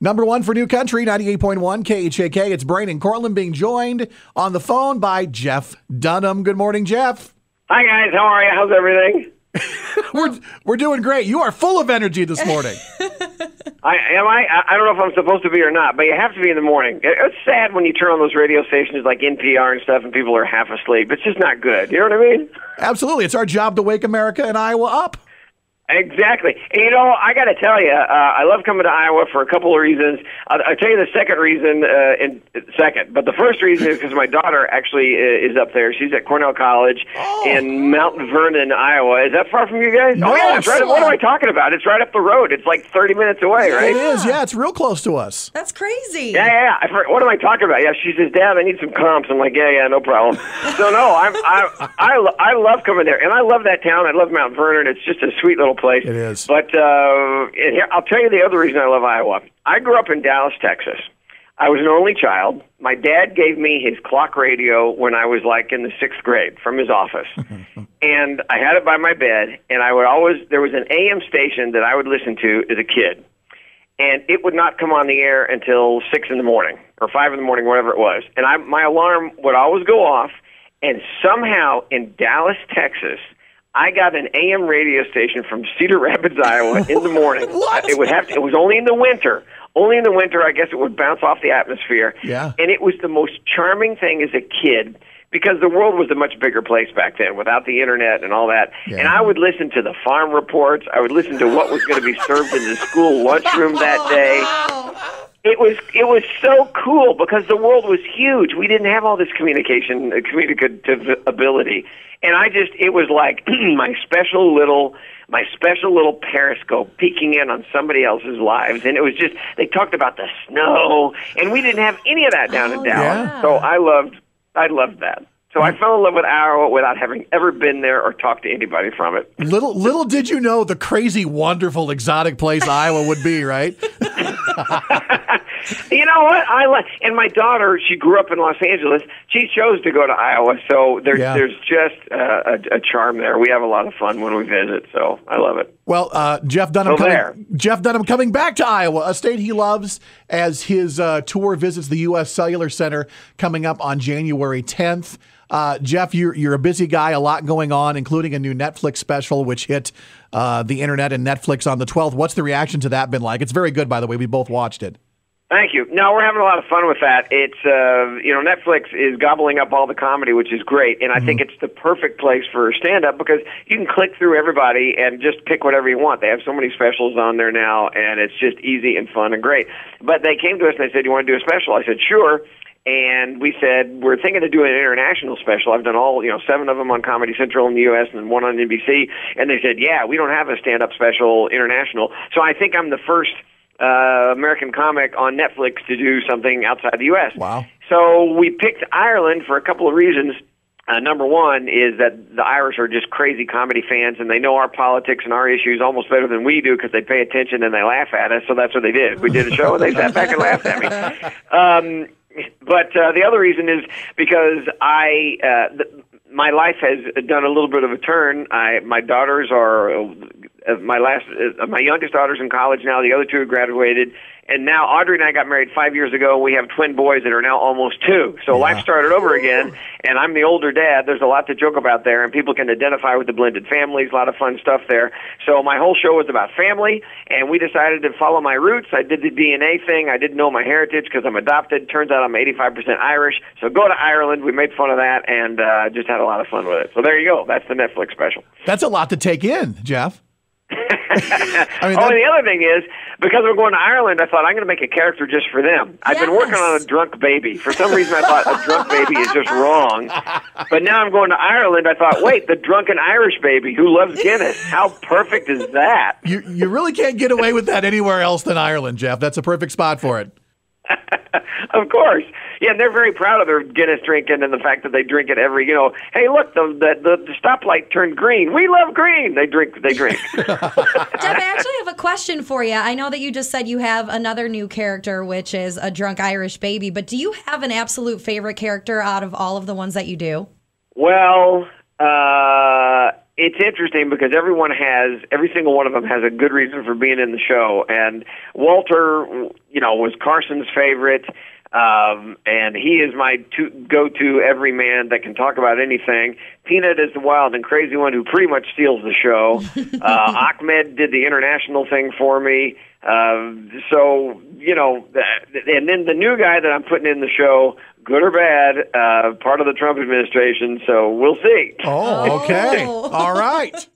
Number one for New Country, 98.1 KHAK. It's Brain and Courtlin being joined on the phone by Jeff Dunham. Good morning, Jeff. Hi, guys. How are you? How's everything? We're doing great. You are full of energy this morning. I don't know if I'm supposed to be or not, but you have to be in the morning. It's sad when you turn on those radio stations like NPR and stuff and people are half asleep. It's just not good. You know what I mean? Absolutely. It's our job to wake America and Iowa up. Exactly. And, you know, I got to tell you, I love coming to Iowa for a couple of reasons. I'll tell you the second reason in a second. But the first reason is because my daughter actually is up there. She's at Cornell College in Mount Vernon, Iowa. Is that far from you guys? No, oh, yeah. It's right. What am I talking about? It's right up the road. It's like 30 minutes away, right? It is. Yeah, it's real close to us. That's crazy. Yeah. What am I talking about? Yeah, she says, Dad, I need some comps. I'm like, yeah, no problem. So, no, I love coming there. And I love that town. I love Mount Vernon. It's just a sweet little place. It is. But here, I'll tell you the other reason I love Iowa. I grew up in Dallas, Texas. I was an only child. My dad gave me his clock radio when I was like in the 6th grade from his office. And I had it by my bed, and there was an AM station that I would listen to as a kid. And it would not come on the air until 6 in the morning or 5 in the morning, whatever it was. And my alarm would always go off, and somehow in Dallas, Texas, I got an AM radio station from Cedar Rapids, Iowa, in the morning. What? It was only in the winter. Only in the winter, I guess it would bounce off the atmosphere. Yeah. And it was the most charming thing as a kid because the world was a much bigger place back then without the internet and all that. Yeah. And I would listen to the farm reports. I would listen to what was going to be served in the school lunchroom that day. It was so cool because the world was huge. We didn't have all this communicative ability. And it was like my special little periscope peeking in on somebody else's lives. And it was just, they talked about the snow, and we didn't have any of that down in Dallas. Yeah. So I loved that. So I fell in love with Iowa without having ever been there or talked to anybody from it. Little did you know the crazy, wonderful, exotic place Iowa would be, right? You know what? And my daughter, she grew up in Los Angeles. She chose to go to Iowa, so there's just a charm there. We have a lot of fun when we visit, so I love it. Well, Jeff Dunham coming back to Iowa, a state he loves, as his tour visits the U.S. Cellular Center coming up on January 10th. Jeff, you're a busy guy, a lot going on, including a new Netflix special, which hit the internet and Netflix on the 12th. What's the reaction to that been like? It's very good, by the way. We both watched it. Thank you. No, we're having a lot of fun with that. It's, Netflix is gobbling up all the comedy, which is great. And I think it's the perfect place for stand-up because you can click through everybody and just pick whatever you want. They have so many specials on there now, and it's just easy and fun and great. But they came to us and they said, you want to do a special? I said, sure. And we said, we're thinking of doing an international special. I've done 7 of them on Comedy Central in the U.S. and 1 on NBC. And they said, yeah, we don't have a stand-up special international. So I think I'm the first American comic on Netflix to do something outside the U.S. Wow. So we picked Ireland for a couple of reasons. Number one is that the Irish are just crazy comedy fans, and they know our politics and our issues almost better than we do because they pay attention and they laugh at us, so that's what they did. We did a show, and they sat back and laughed at me. But the other reason is because my life has done a little bit of a turn. My daughters are my youngest daughter's in college now. The other 2 have graduated, and now Audrey and I got married 5 years ago. And we have twin boys that are now almost 2. So life started over again, and I'm the older dad. There's a lot to joke about there, and people can identify with the blended families. A lot of fun stuff there. So my whole show was about family, and we decided to follow my roots. I did the DNA thing. I didn't know my heritage because I'm adopted. Turns out I'm 85% Irish. So go to Ireland. We made fun of that and just had a lot of fun with it. So there you go. That's the Netflix special. That's a lot to take in, Jeff. And the other thing is, because we're going to Ireland, I thought I'm going to make a character just for them. I've been working on a drunk baby. For some reason, I thought a drunk baby is just wrong. But now I'm going to Ireland. I thought, wait, the drunken Irish baby who loves Guinness. How perfect is that? You really can't get away with that anywhere else than Ireland, Jeff. That's a perfect spot for it. Of course. Yeah, and they're very proud of their Guinness drinking and the fact that they drink it every, hey, look, the stoplight turned green. We love green. They drink. Jeff, I actually have a question for you. I know that you just said you have another new character, which is a drunk Irish baby, but do you have an absolute favorite character out of all of the ones that you do? Well, it's interesting because every single one of them has a good reason for being in the show. And Walter, was Carson's favorite. And he is my go-to everyman that can talk about anything. Peanut is the wild and crazy one who pretty much steals the show. Ahmed did the international thing for me. And then the new guy that I'm putting in the show, good or bad, part of the Trump administration, so we'll see. Oh, okay. All right.